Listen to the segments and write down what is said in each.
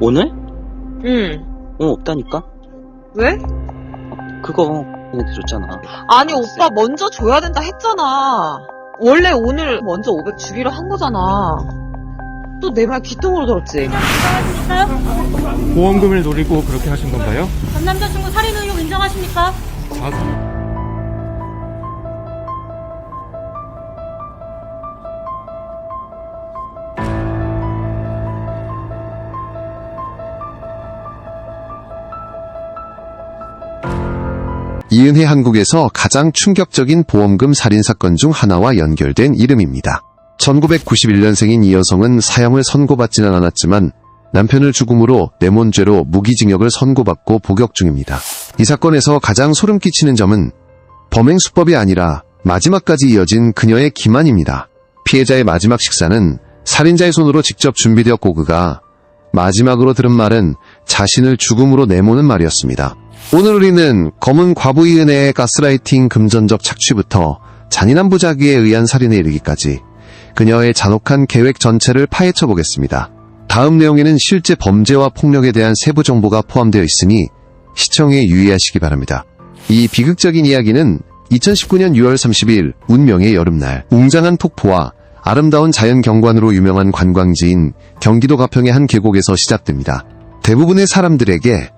오늘? 응. 없다니까? 왜? 그거 걔네한테 줬잖아. 아니, 오빠 먼저 줘야 된다 했잖아. 원래 오늘 먼저 500 주기로 한 거잖아. 또 내 말 귀뚱으로 들었지? 보험금을 노리고 그렇게 하신 건가요? 전 남자친구 살인 의혹 인정하십니까? 자, 이은혜 한국에서 가장 충격적인 보험금 살인사건 중 하나와 연결된 이름입니다. 1991년생인 이 여성은 사형을 선고받지는 않았지만 남편을 죽음으로 내몬죄로 무기징역을 선고받고 복역 중입니다. 이 사건에서 가장 소름 끼치는 점은 범행 수법이 아니라 마지막까지 이어진 그녀의 기만입니다. 피해자의 마지막 식사는 살인자의 손으로 직접 준비되었고 그가 마지막으로 들은 말은 자신을 죽음으로 내모는 말이었습니다. 오늘 우리는 검은 과부 이은혜의 가스라이팅 금전적 착취부터 잔인한 부작위에 의한 살인에 이르기까지 그녀의 잔혹한 계획 전체를 파헤쳐 보겠습니다. 다음 내용에는 실제 범죄와 폭력에 대한 세부 정보가 포함되어 있으니 시청에 유의하시기 바랍니다. 이 비극적인 이야기는 2019년 6월 30일 운명의 여름날 웅장한 폭포와 아름다운 자연 경관으로 유명한 관광지인 경기도 가평의 한 계곡에서 시작됩니다. 대부분의 사람들에게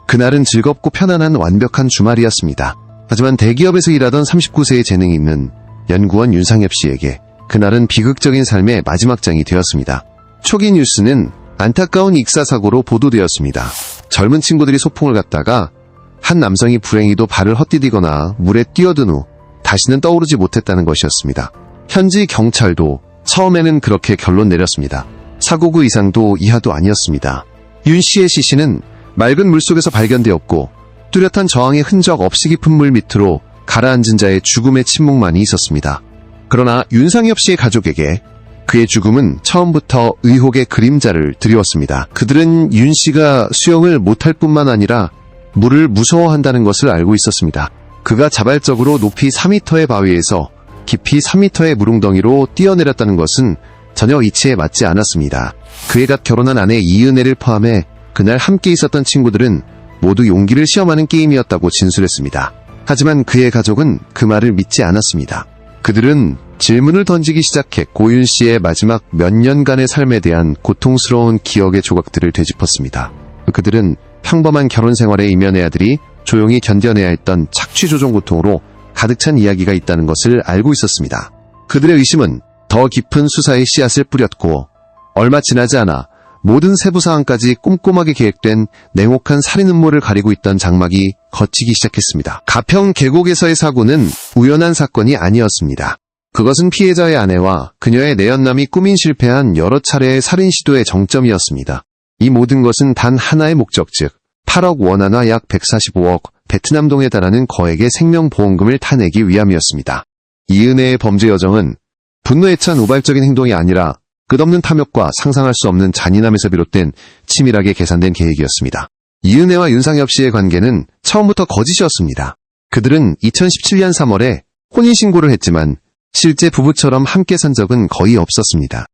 그날은 즐겁고 편안한 완벽한 주말이었습니다. 하지만 대기업에서 일하던 39세의 재능이 있는 연구원 윤상엽 씨에게 그날은 비극적인 삶의 마지막 장이 되었습니다. 초기 뉴스는 안타까운 익사사고로 보도되었습니다. 젊은 친구들이 소풍을 갔다가 한 남성이 불행히도 발을 헛디디거나 물에 뛰어든 후 다시는 떠오르지 못했다는 것이었습니다. 현지 경찰도 처음에는 그렇게 결론 내렸습니다. 사고구 이상도 이하도 아니었습니다. 윤 씨의 시신은 맑은 물속에서 발견되었고 뚜렷한 저항의 흔적 없이 깊은 물 밑으로 가라앉은 자의 죽음의 침묵만이 있었습니다. 그러나 윤상엽 씨의 가족에게 그의 죽음은 처음부터 의혹의 그림자를 드리웠습니다. 그들은 윤 씨가 수영을 못할 뿐만 아니라 물을 무서워한다는 것을 알고 있었습니다. 그가 자발적으로 높이 4m의 바위에서 깊이 3m의 물웅덩이로 뛰어내렸다는 것은 전혀 이치에 맞지 않았습니다. 그의 갓 결혼한 아내 이은혜를 포함해 그날 함께 있었던 친구들은 모두 용기를 시험하는 게임이었다고 진술했습니다. 하지만 그의 가족은 그 말을 믿지 않았습니다. 그들은 질문을 던지기 시작했고 윤 씨의 마지막 몇 년간의 삶에 대한 고통스러운 기억의 조각들을 되짚었습니다. 그들은 평범한 결혼 생활에 이면의 아들이 조용히 견뎌내야 했던 착취 조종 고통으로 가득 찬 이야기가 있다는 것을 알고 있었습니다. 그들의 의심은 더 깊은 수사의 씨앗을 뿌렸고 얼마 지나지 않아 모든 세부 사항까지 꼼꼼하게 계획된 냉혹한 살인 음모를 가리고 있던 장막이 걷히기 시작했습니다. 가평 계곡에서의 사고는 우연한 사건이 아니었습니다. 그것은 피해자의 아내와 그녀의 내연남이 꾸민 실패한 여러 차례의 살인 시도의 정점이었습니다. 이 모든 것은 단 하나의 목적 즉 8억 원화나 약 145억 베트남동에 달하는 거액의 생명보험금을 타내기 위함이었습니다. 이은혜의 범죄 여정은 분노에 찬 우발적인 행동이 아니라 끝없는 탐욕과 상상할 수 없는 잔인함에서 비롯된 치밀하게 계산된 계획이었습니다. 이은혜와 윤상엽 씨의 관계는 처음부터 거짓이었습니다. 그들은 2017년 3월에 혼인신고를 했지만 실제 부부처럼 함께 산 적은 거의 없었습니다.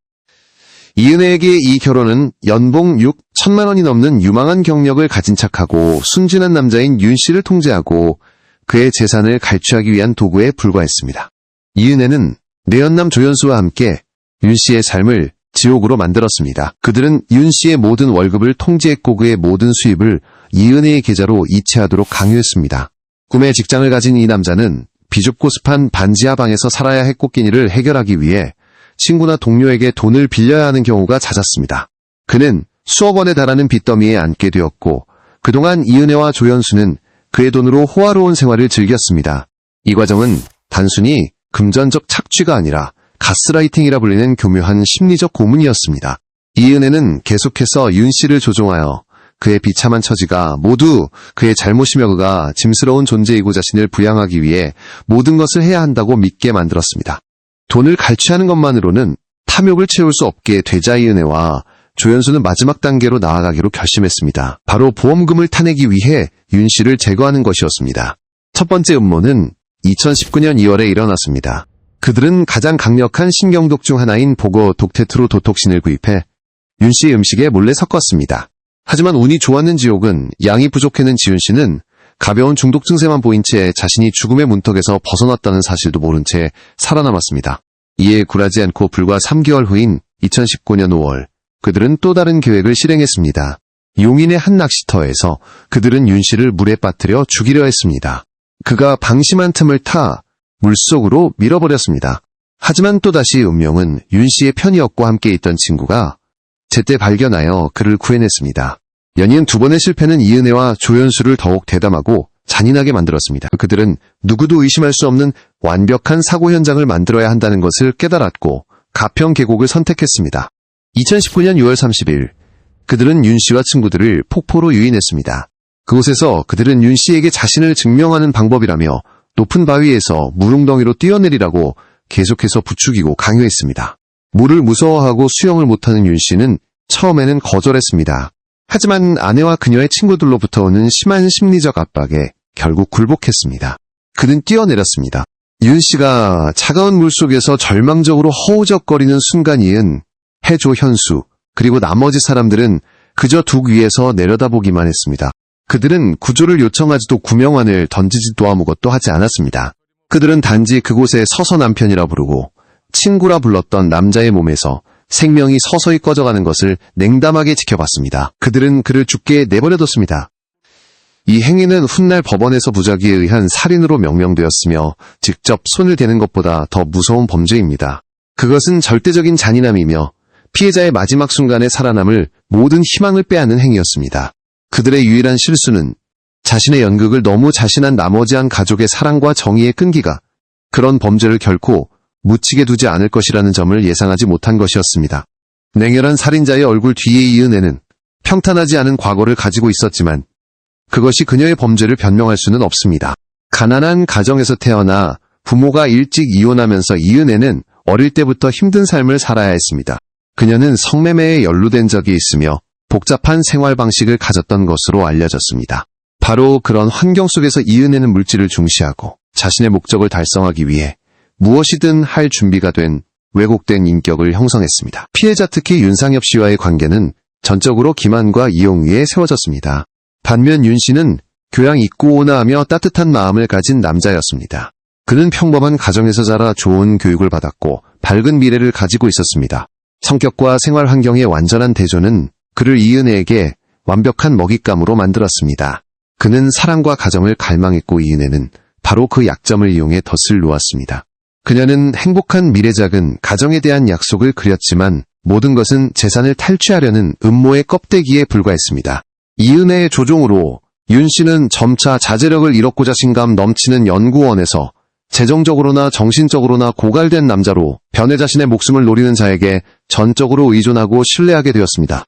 이은혜에게 이 결혼은 연봉 6천만 원이 넘는 유망한 경력을 가진 척하고 순진한 남자인 윤 씨를 통제하고 그의 재산을 갈취하기 위한 도구에 불과했습니다. 이은혜는 내연남 조연수와 함께 윤 씨의 삶을 지옥으로 만들었습니다. 그들은 윤 씨의 모든 월급을 통제했고 그의 모든 수입을 이은혜의 계좌로 이체하도록 강요했습니다. 꿈의 직장을 가진 이 남자는 비좁고 습한 반지하 방에서 살아야 할 꽃기니를 해결하기 위해 친구나 동료에게 돈을 빌려야 하는 경우가 잦았습니다. 그는 수억 원에 달하는 빚더미에 앉게 되었고 그동안 이은혜와 조연수는 그의 돈으로 호화로운 생활을 즐겼습니다. 이 과정은 단순히 금전적 착취가 아니라 가스라이팅이라 불리는 교묘한 심리적 고문이었습니다. 이은혜는 계속해서 윤 씨를 조종하여 그의 비참한 처지가 모두 그의 잘못이며 그가 짐스러운 존재이고 자신을 부양하기 위해 모든 것을 해야 한다고 믿게 만들었습니다. 돈을 갈취하는 것만으로는 탐욕을 채울 수 없게 되자 이은혜와 조연수는 마지막 단계로 나아가기로 결심했습니다. 바로 보험금을 타내기 위해 윤 씨를 제거하는 것이었습니다. 첫 번째 음모는 2019년 2월에 일어났습니다. 그들은 가장 강력한 신경독 중 하나인 보고 독테트로 도톡신을 구입해 윤 씨의 음식에 몰래 섞었습니다. 하지만 운이 좋았는지 혹은 양이 부족했는 지윤 씨는 가벼운 중독 증세만 보인 채 자신이 죽음의 문턱에서 벗어났다는 사실도 모른 채 살아남았습니다. 이에 굴하지 않고 불과 3개월 후인 2019년 5월 그들은 또 다른 계획을 실행했습니다. 용인의 한 낚시터에서 그들은 윤 씨를 물에 빠뜨려 죽이려 했습니다. 그가 방심한 틈을 타 물속으로 밀어버렸습니다. 하지만 또다시 운명은 윤 씨의 편이었고 함께 있던 친구가 제때 발견하여 그를 구해냈습니다. 연이은 두 번의 실패는 이은혜와 조연수를 더욱 대담하고 잔인하게 만들었습니다. 그들은 누구도 의심할 수 없는 완벽한 사고 현장을 만들어야 한다는 것을 깨달았고 가평 계곡을 선택했습니다. 2019년 6월 30일 그들은 윤 씨와 친구들을 폭포로 유인했습니다. 그곳에서 그들은 윤 씨에게 자신을 증명하는 방법이라며 높은 바위에서 물웅덩이로 뛰어내리라고 계속해서 부추기고 강요했습니다. 물을 무서워하고 수영을 못하는 윤 씨는 처음에는 거절했습니다. 하지만 아내와 그녀의 친구들로부터 오는 심한 심리적 압박에 결국 굴복했습니다. 그는 뛰어내렸습니다. 윤 씨가 차가운 물속에서 절망적으로 허우적거리는 순간 이은 해조 현수 그리고 나머지 사람들은 그저 둑 위에서 내려다보기만 했습니다. 그들은 구조를 요청하지도 구명환을 던지지도 아무것도 하지 않았습니다. 그들은 단지 그곳에 서서 남편이라 부르고 친구라 불렀던 남자의 몸에서 생명이 서서히 꺼져가는 것을 냉담하게 지켜봤습니다. 그들은 그를 죽게 내버려뒀습니다. 이 행위는 훗날 법원에서 부작위에 의한 살인으로 명명되었으며 직접 손을 대는 것보다 더 무서운 범죄입니다. 그것은 절대적인 잔인함이며 피해자의 마지막 순간에 살아남을 모든 희망을 빼앗는 행위였습니다. 그들의 유일한 실수는 자신의 연극을 너무 자신한 나머지 한 가족의 사랑과 정의의 끈기가 그런 범죄를 결코 묻히게 두지 않을 것이라는 점을 예상하지 못한 것이었습니다. 냉혈한 살인자의 얼굴 뒤에 이은혜는 평탄하지 않은 과거를 가지고 있었지만 그것이 그녀의 범죄를 변명할 수는 없습니다. 가난한 가정에서 태어나 부모가 일찍 이혼하면서 이은혜는 어릴 때부터 힘든 삶을 살아야 했습니다. 그녀는 성매매에 연루된 적이 있으며 복잡한 생활 방식을 가졌던 것으로 알려졌습니다. 바로 그런 환경 속에서 이은혜는 물질을 중시하고 자신의 목적을 달성하기 위해 무엇이든 할 준비가 된 왜곡된 인격을 형성했습니다. 피해자 특히 윤상엽 씨와의 관계는 전적으로 기만과 이용 위에 세워졌습니다. 반면 윤 씨는 교양 있고 온화하며 따뜻한 마음을 가진 남자였습니다. 그는 평범한 가정에서 자라 좋은 교육을 받았고 밝은 미래를 가지고 있었습니다. 성격과 생활 환경의 완전한 대조는 그를 이은혜에게 완벽한 먹잇감으로 만들었습니다. 그는 사랑과 가정을 갈망했고 이은혜는 바로 그 약점을 이용해 덫을 놓았습니다. 그녀는 행복한 미래작은 가정에 대한 약속을 그렸지만 모든 것은 재산을 탈취하려는 음모의 껍데기에 불과했습니다. 이은혜의 조종으로 윤 씨는 점차 자제력을 잃었고 자신감 넘치는 연구원에서 재정적으로나 정신적으로나 고갈된 남자로 변해 자신의 목숨을 노리는 자에게 전적으로 의존하고 신뢰하게 되었습니다.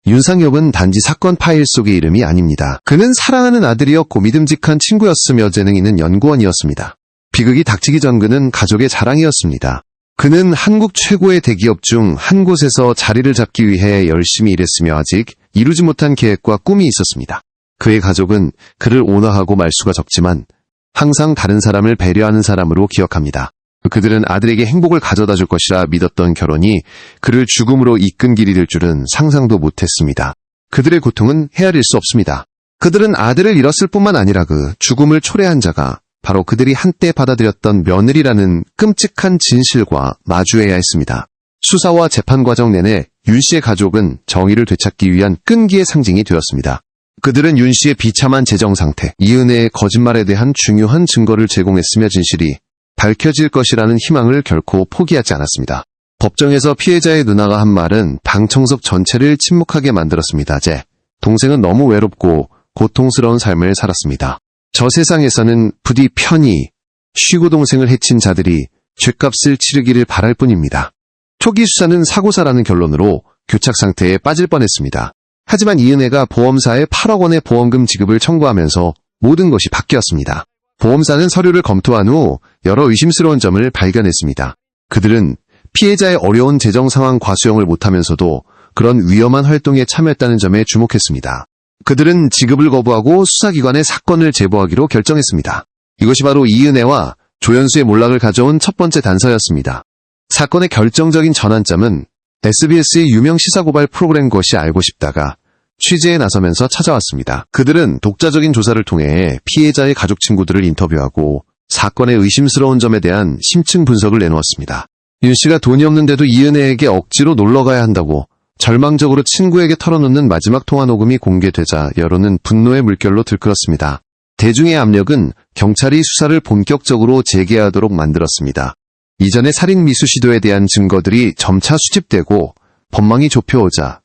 윤상엽은 단지 사건 파일 속의 이름이 아닙니다. 그는 사랑하는 아들이었고 믿음직한 친구였으며 재능 있는 연구원이었습니다. 비극이 닥치기 전 그는 가족의 자랑이었습니다. 그는 한국 최고의 대기업 중 한 곳에서 자리를 잡기 위해 열심히 일했으며 아직 이루지 못한 계획과 꿈이 있었습니다. 그의 가족은 그를 온화하고 말수가 적지만 항상 다른 사람을 배려하는 사람으로 기억합니다. 그들은 아들에게 행복을 가져다 줄 것이라 믿었던 결혼이 그를 죽음으로 이끈 길이 될 줄은 상상도 못했습니다. 그들의 고통은 헤아릴 수 없습니다. 그들은 아들을 잃었을 뿐만 아니라 그 죽음을 초래한 자가 바로 그들이 한때 받아들였던 며느리라는 끔찍한 진실과 마주해야 했습니다. 수사와 재판 과정 내내 윤 씨의 가족은 정의를 되찾기 위한 끈기의 상징이 되었습니다. 그들은 윤 씨의 비참한 재정 상태, 이은혜의 거짓말에 대한 중요한 증거를 제공했으며 진실이 밝혀질 것이라는 희망을 결코 포기하지 않았습니다. 법정에서 피해자의 누나가 한 말은 방청석 전체를 침묵하게 만들었습니다. 제 동생은 너무 외롭고 고통스러운 삶을 살았습니다. 저 세상에서는 부디 편히 쉬고 동생을 해친 자들이 죗값을 치르기를 바랄 뿐입니다. 초기 수사는 사고사라는 결론으로 교착 상태에 빠질 뻔했습니다. 하지만 이은혜가 보험사에 8억 원의 보험금 지급을 청구하면서 모든 것이 바뀌었습니다. 보험사는 서류를 검토한 후 여러 의심스러운 점을 발견했습니다. 그들은 피해자의 어려운 재정 상황 과수형을 못하면서도 그런 위험한 활동에 참여했다는 점에 주목했습니다. 그들은 지급을 거부하고 수사기관에 사건을 제보하기로 결정했습니다. 이것이 바로 이은혜와 조연수의 몰락을 가져온 첫 번째 단서였습니다. 사건의 결정적인 전환점은 SBS의 유명 시사고발 프로그램 것이 알고 싶다가 취재에 나서면서 찾아왔습니다. 그들은 독자적인 조사를 통해 피해자의 가족 친구들을 인터뷰하고 사건의 의심스러운 점에 대한 심층 분석을 내놓았습니다. 윤 씨가 돈이 없는데도 이은혜에게 억지로 놀러가야 한다고 절망적으로 친구에게 털어놓는 마지막 통화 녹음이 공개되자 여론은 분노의 물결로 들끓었습니다. 대중의 압력은 경찰이 수사를 본격적으로 재개하도록 만들었습니다. 이전의 살인 미수 시도에 대한 증거들이 점차 수집되고 법망이 좁혀오자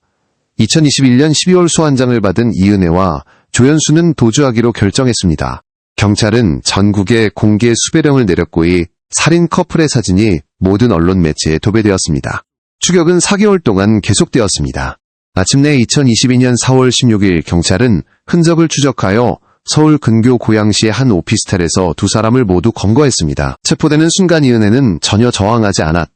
2021년 12월 소환장을 받은 이은혜와 조연수는 도주하기로 결정했습니다. 경찰은 전국에 공개 수배령을 내렸고 이 살인 커플의 사진이 모든 언론 매체에 도배되었습니다. 추격은 4개월 동안 계속되었습니다. 마침내 2022년 4월 16일 경찰은 흔적을 추적하여 서울 근교 고양시의 한 오피스텔에서 두 사람을 모두 검거했습니다. 체포되는 순간 이은혜는 전혀 저항하지 않았.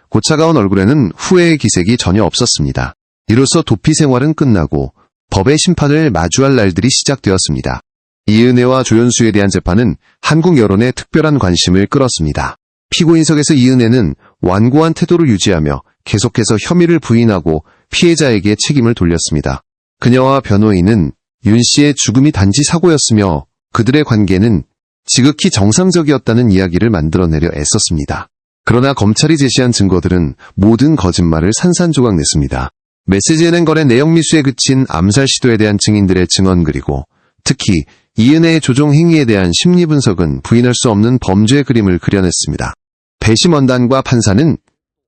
고차가운 얼굴에는 후회의 기색이 전혀 없었습니다. 이로써 도피 생활은 끝나고 법의 심판을 마주할 날들이 시작되었습니다. 이은혜와 조연수에 대한 재판은 한국 여론의 특별한 관심을 끌었습니다. 피고인석에서 이은혜는 완고한 태도를 유지하며 계속해서 혐의를 부인하고 피해자에게 책임을 돌렸습니다. 그녀와 변호인은 윤 씨의 죽음이 단지 사고였으며 그들의 관계는 지극히 정상적이었다는 이야기를 만들어내려 애썼습니다. 그러나 검찰이 제시한 증거들은 모든 거짓말을 산산조각냈습니다. 메시지에는 거래 내역 미수에 그친 암살 시도에 대한 증인들의 증언 그리고 특히 이은혜의 조종 행위에 대한 심리 분석은 부인할 수 없는 범죄의 그림을 그려냈습니다. 배심원단과 판사는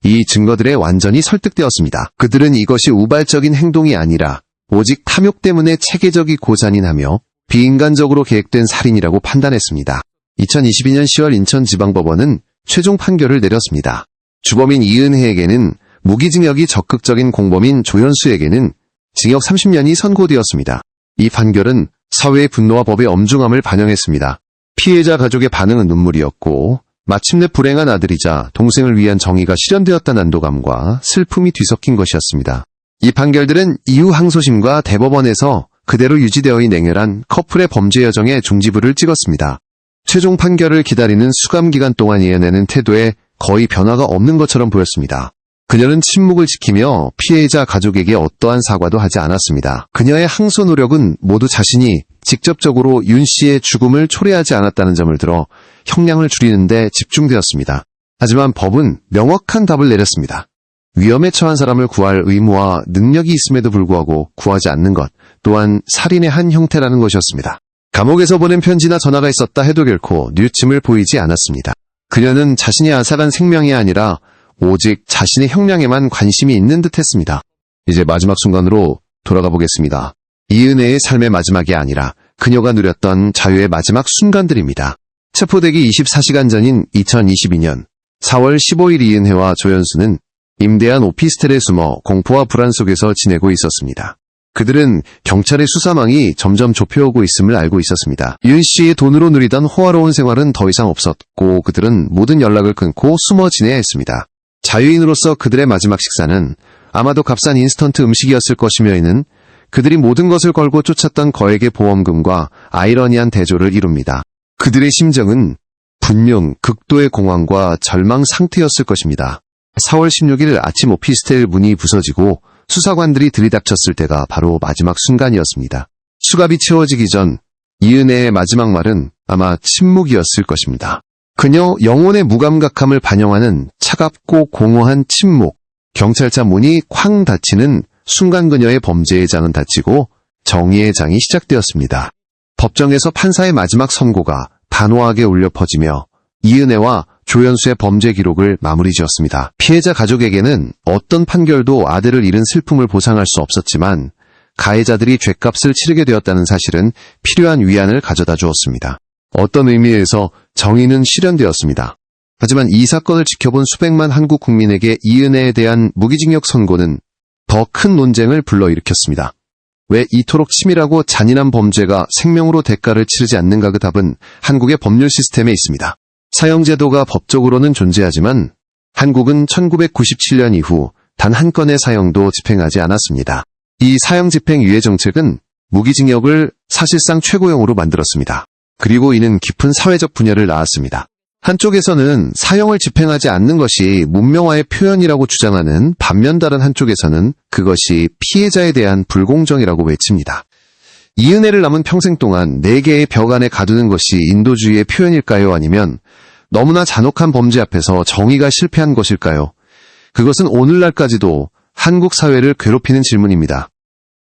이 증거들에 완전히 설득되었습니다. 그들은 이것이 우발적인 행동이 아니라 오직 탐욕 때문에 체계적이 고산인하며 비인간적으로 계획된 살인이라고 판단했습니다. 2022년 10월 인천지방법원은 최종 판결을 내렸습니다. 주범인 이은혜에게는 무기징역이 적극적인 공범인 조연수에게는 징역 30년이 선고되었습니다. 이 판결은 사회의 분노와 법의 엄중함을 반영했습니다. 피해자 가족의 반응은 눈물이었고 마침내 불행한 아들이자 동생을 위한 정의가 실현되었다는 안도감과 슬픔이 뒤섞인 것이었습니다. 이 판결들은 이후 항소심과 대법원에서 그대로 유지되어 냉혈한 커플의 범죄 여정에 종지부를 찍었습니다. 최종 판결을 기다리는 수감기간 동안 이은혜는 태도에 거의 변화가 없는 것처럼 보였습니다. 그녀는 침묵을 지키며 피해자 가족에게 어떠한 사과도 하지 않았습니다. 그녀의 항소 노력은 모두 자신이 직접적으로 윤 씨의 죽음을 초래하지 않았다는 점을 들어 형량을 줄이는 데 집중되었습니다. 하지만 법은 명확한 답을 내렸습니다. 위험에 처한 사람을 구할 의무와 능력이 있음에도 불구하고 구하지 않는 것 또한 살인의 한 형태라는 것이었습니다. 감옥에서 보낸 편지나 전화가 있었다 해도 결코 뉘우침을 보이지 않았습니다. 그녀는 자신이 앗아간 생명이 아니라 오직 자신의 형량에만 관심이 있는 듯 했습니다. 이제 마지막 순간으로 돌아가 보겠습니다. 이은혜의 삶의 마지막이 아니라 그녀가 누렸던 자유의 마지막 순간들입니다. 체포되기 24시간 전인 2022년 4월 15일 이은혜와 조연수는 임대한 오피스텔에 숨어 공포와 불안 속에서 지내고 있었습니다. 그들은 경찰의 수사망이 점점 좁혀오고 있음을 알고 있었습니다. 윤 씨의 돈으로 누리던 호화로운 생활은 더 이상 없었고 그들은 모든 연락을 끊고 숨어 지내야 했습니다. 자유인으로서 그들의 마지막 식사는 아마도 값싼 인스턴트 음식이었을 것이며 이는 그들이 모든 것을 걸고 쫓았던 거액의 보험금과 아이러니한 대조를 이룹니다. 그들의 심정은 분명 극도의 공황과 절망 상태였을 것입니다. 4월 16일 아침 오피스텔 문이 부서지고 수사관들이 들이닥쳤을 때가 바로 마지막 순간이었습니다. 수갑이 채워지기 전 이은혜의 마지막 말은 아마 침묵이었을 것입니다. 그녀 영혼의 무감각함을 반영하는 차갑고 공허한 침묵. 경찰차 문이 쾅 닫히는 순간 그녀의 범죄의 장은 닫히고 정의의 장이 시작되었습니다. 법정에서 판사의 마지막 선고가 단호하게 울려 퍼지며 이은혜와 조연수의 범죄 기록을 마무리 지었습니다. 피해자 가족에게는 어떤 판결도 아들을 잃은 슬픔을 보상할 수 없었지만 가해자들이 죗값을 치르게 되었다는 사실은 필요한 위안을 가져다 주었습니다. 어떤 의미에서 정의는 실현되었습니다. 하지만 이 사건을 지켜본 수백만 한국 국민에게 이은혜에 대한 무기징역 선고는 더 큰 논쟁을 불러일으켰습니다. 왜 이토록 치밀하고 잔인한 범죄가 생명으로 대가를 치르지 않는가? 그 답은 한국의 법률 시스템에 있습니다. 사형제도가 법적으로는 존재하지만 한국은 1997년 이후 단 한 건의 사형도 집행하지 않았습니다. 이 사형 집행 유예 정책은 무기징역을 사실상 최고형으로 만들었습니다. 그리고 이는 깊은 사회적 분열을 낳았습니다. 한쪽에서는 사형을 집행하지 않는 것이 문명화의 표현이라고 주장하는 반면 다른 한쪽에서는 그것이 피해자에 대한 불공정이라고 외칩니다. 이은혜를 남은 평생 동안 4개의 벽 안에 가두는 것이 인도주의의 표현일까요? 아니면 너무나 잔혹한 범죄 앞에서 정의가 실패한 것일까요? 그것은 오늘날까지도 한국 사회를 괴롭히는 질문입니다.